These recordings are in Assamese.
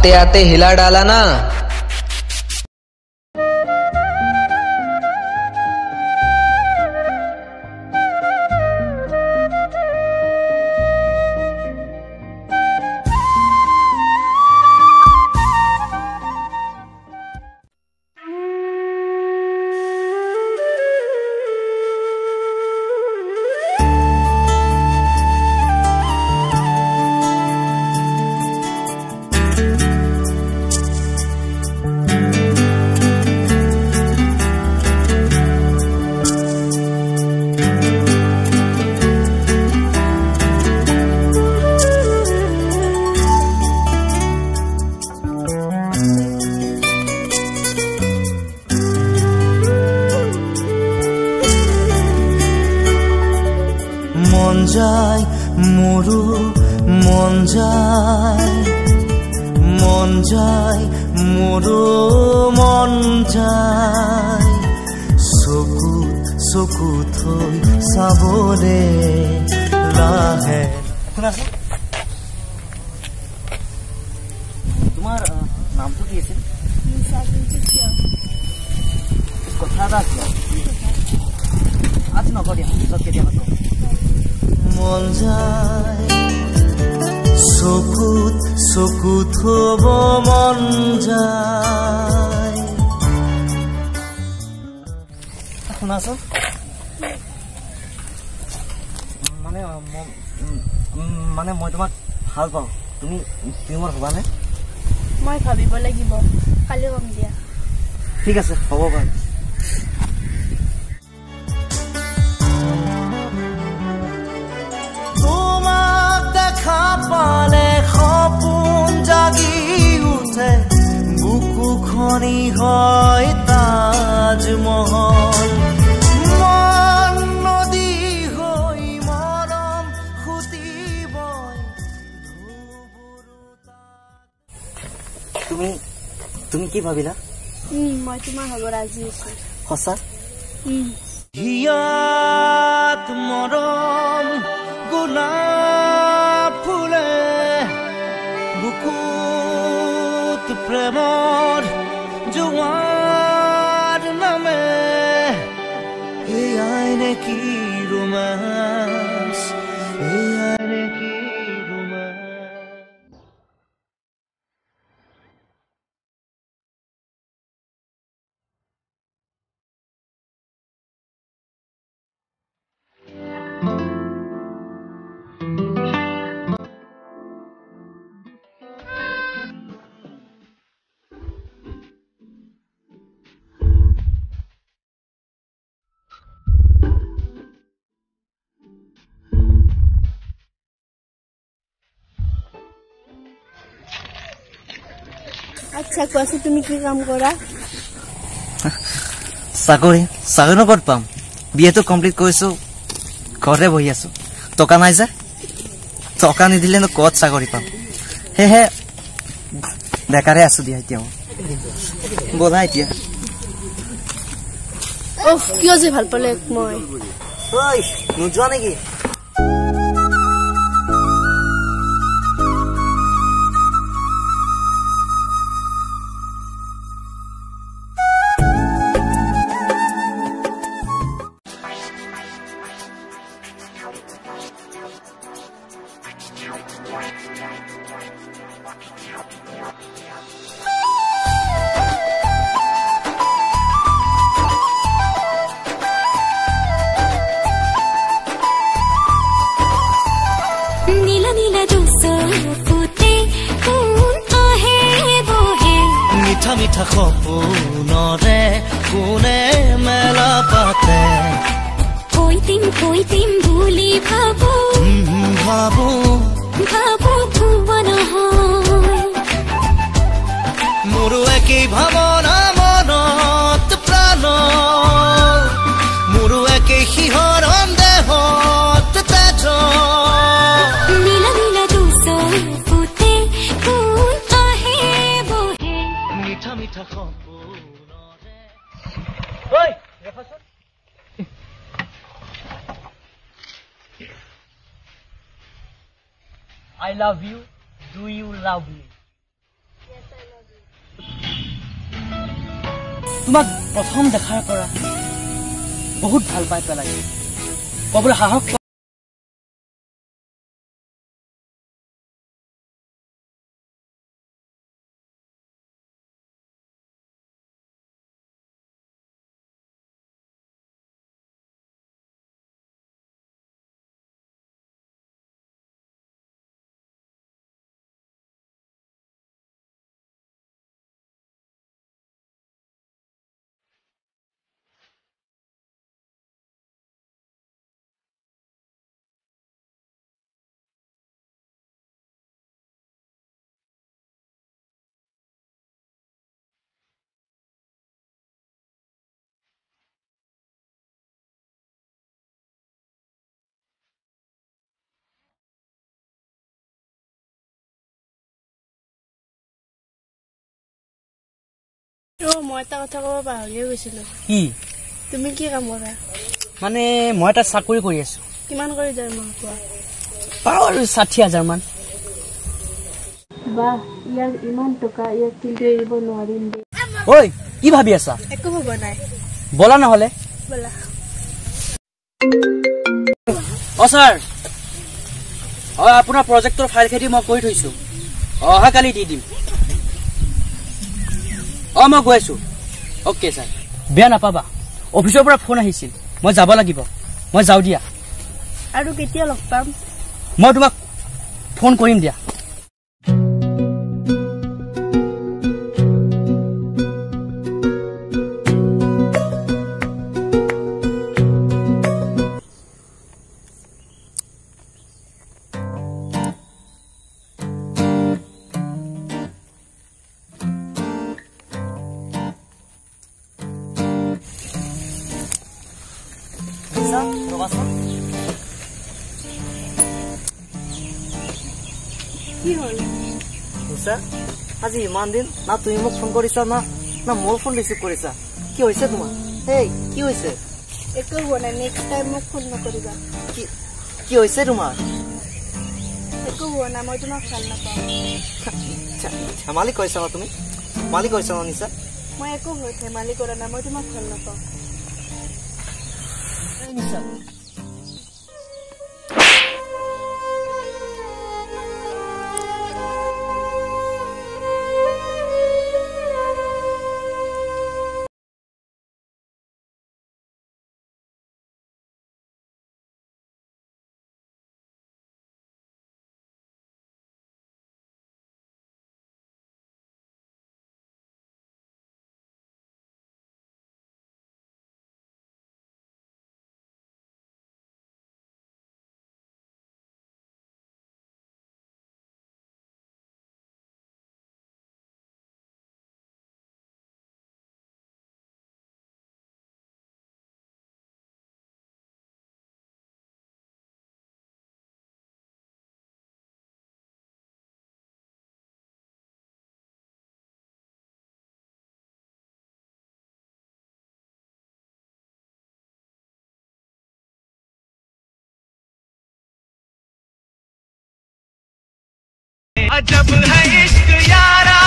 आते आते हिला डाला ना। মানে মই তোমাক ভাল পাওঁ তুমি মোৰ হবানে মই ভাবিব লাগিব কালি কম দিয়া ঠিক আছে হ'ব বাৰু তোমাক দেখা পালে সপোন জাগি উঠে বুকুখনি হয় তাজমহল তুমি কি ভাবিলা মই তোমাৰ হ'ব ৰাজি আছো সঁচা হিয়াত মৰম গোলাপ ফুলে বুকুত প্ৰেমৰ জোৱাৰ নামে এয়াই নেকি ৰোমাঞ্চ এয়াই নেকি আচ্ছা কোৱাচোন তুমি কি কাম কৰা চাকৰি ক'ত পাম বিয়েটো কমপ্লিট কৰিছো ঘৰতে বহি আছো টকা নাই যে টকা নিদিলেনো ক'ত চাকৰি পাম হেহে বেকাৰে আছো দিয়া এতিয়া বলা এতিয়া কিয় যে ভাল পালে মই নোযোৱা নেকি মিঠা সপোনৰে কোনে মেলা পাতে কৈতিম বুলি ভাবো ভুৱা নহয় মোৰো একেই ভাৱনা মনত প্ৰাণ মোৰো একেই শিহৰণ দেহত তেজ নীলা নীলা দুচৰ ফুটে কোন আহে বহে মিঠা মিঠা সপোনৰে ঐ ৰেফাচোন I love you. Do you love me? Yes, তোমাক প্ৰথম দেখাৰ পৰা বহুত ভাল পাই পেলাইছো ক'বলৈ সাহস মই এটা কথা ক'ব পাহৰিয়ে গৈছিলো কি তুমি কি কাম কৰা মানে মই এটা চাকৰি কৰি আছো কিমান কৰি দৰমহা পোৱা পাওঁ আৰু 60,000 মান বাহ ইয়াৰ ইমান টকা ইয়াক কিন্তু এৰিব নোৱাৰিম দে ঐ কি ভাবি আছা একো হ'ব নাই বলা নহলে বলা ছাৰ আপোনাৰ প্ৰজেক্টৰ ফাইল খেতি মই কৰি থৈছো অহাকালি দি দিম মই গৈ আছো অ'কে ছাৰ বেয়া নাপাবা অফিচৰ পৰা ফোন আহিছিল মই যাব লাগিব মই যাওঁ দিয়া আৰু কেতিয়া লগ পাম মই তোমাক ফোন কৰিম দিয়া কি হ'ল আজি ইমান দিন না তুমি মোক ফোন কৰিছা না না মোৰ ফোন ৰিচিভ কৰিছা কি হৈছে তোমাৰ হেই কি হৈছে একো হোৱা নাই নেক্সট টাইম মোক ফোন নকৰিবা কি হৈছে তোমাৰ একো হোৱা নাই মই তোমাক ভাল নাপাওঁ ধেমালি কৰিছা ন তুমি ধেমালি কৰিছা ন নিছা মই একো ধেমালি কৰা নাই মই তোমাক ভাল নাপাওঁ নিছা अजब है इश्क यारा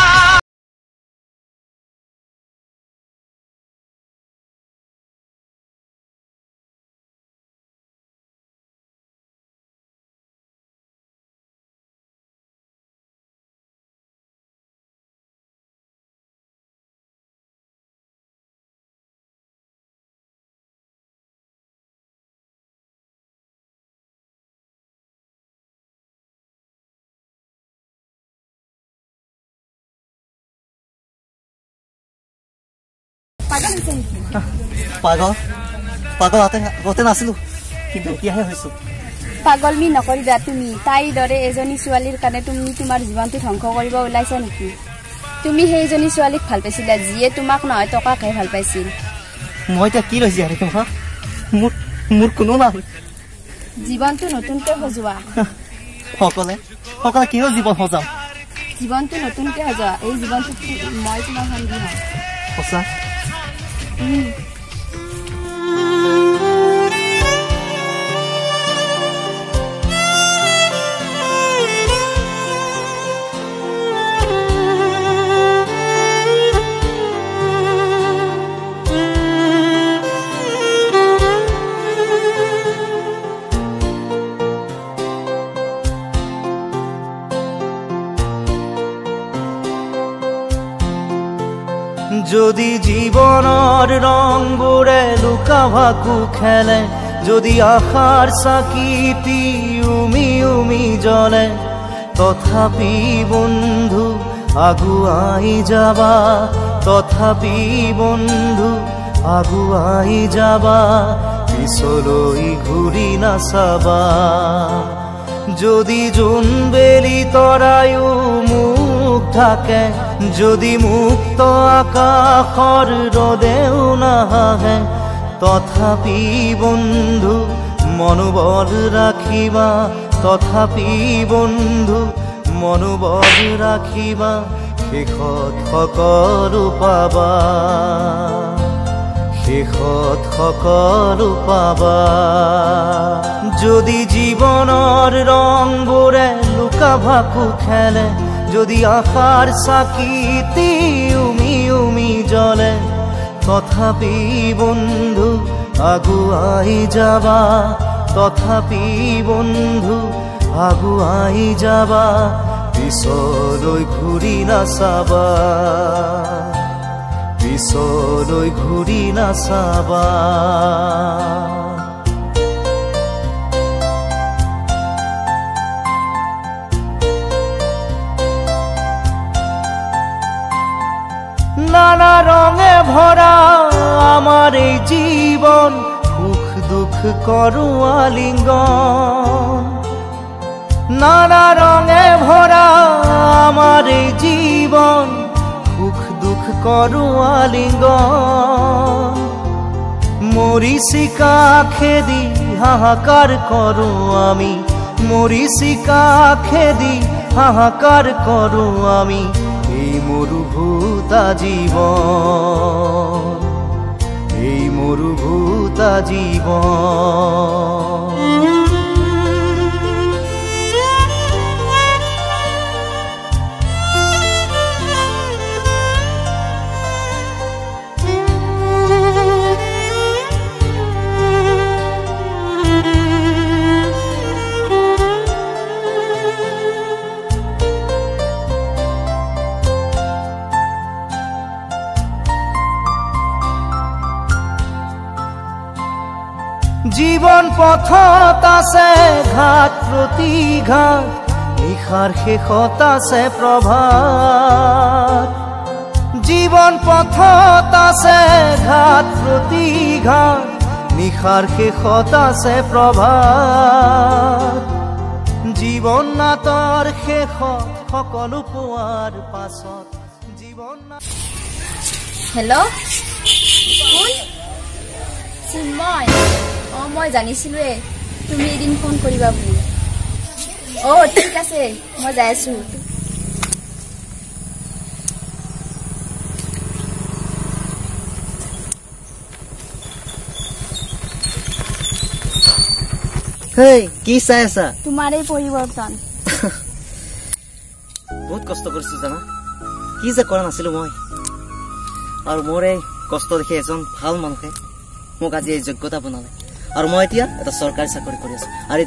পাগল পাগল আগতে নাছিলো কিন্তু এতিয়াহে হৈছো পাগলমি নকৰিবা তুমি তাইৰ দৰে এজনী ছোৱালীৰ কাৰণে তুমি তোমাৰ জীৱনটো ধ্বংস কৰিব ওলাইছা নেকি তুমি সেইজনী ছোৱালীক ভাল পাইছিলা যিয়ে তোমাক নহয় টকাকহে ভাল পাইছিল মই এতিয়া কি লৈছি আৰু মোৰ কোনো নাই জীৱনটো নতুনকৈ সজোৱা সকলে কিয় জীৱন সজাম জীৱনটো নতুনকৈ সজোৱা এই জীৱনটো মই তোমাৰ সঙ্গী হ'ম সঁচা যদি জীবনৰ ৰংবোৰে লুকা ভাকু খেলে যদি আশাৰ চাকিটি উমি উমি জ্বলে তথাপি বন্ধু আগুৱাই যাবা তথাপি বন্ধু আগুৱাই যাবা পিছলৈ ঘূৰি নাচাবা যদি জোনবেলি তৰায়ো মুখ ঢাকে যদি মুক্ত আকাশৰ ৰদেও নাহে তথাপি বন্ধু মনোবল ৰাখিবা তথাপি বন্ধু মনোবল ৰাখিবা শেষত সকলো পাবা শেষত সকলো পাবা যদি জীবনৰ ৰংবোৰে লুকা ভাকু খেলে যদি আশাৰ চাকিটি উমি উমি জ্বলে তথাপি বন্ধু আগুৱাই যাবা তথাপি বন্ধু আগুৱাই যাবা পিছলৈ ঘূৰি নাচাবা পিছলৈ ঘূৰি নাচাবা নানা রঙে ভরা আমার এই জীবন সুখ দুঃখ করু আলিঙ্গন নানা রঙে ভরা আমার এই জীবন সুখ দুঃখ করু আলিঙ্গন মরিচিকা খেদি হাহাকার করু আমি মরিচিকা খেদি হাহাকার করু আমি এই মরুভূতা জীবন এই মরুভূতা জীবন জীবন পথত আছে ঘাট প্ৰতিঘাট নিশাৰ শেষত আছে প্ৰভাত জীবন পথত আছে ঘাট প্ৰতিঘাট নিশাৰ শেষত আছে প্ৰভাত জীবন নাটৰ শেষত সকলো পোৱাৰ পাছত জীবন হেল্ল' কোন চিন্ময় মই জানিছিলোৱে তুমি এদিন ফোন কৰিবা বুলি ঠিক আছে মই যাই আছো হেই কি চাই আছা তোমাৰ এই পৰিৱৰ্তন বহুত কষ্ট কৰিছো জানা কি যে কৰা নাছিলো মই আৰু মোৰ এই কষ্ট দেখি এজন ভাল মানুহে মোক আজি এই যোগ্যতা বনালে আৰু মই এতিয়া এটা চৰকাৰী চাকৰি কৰি আছো আৰু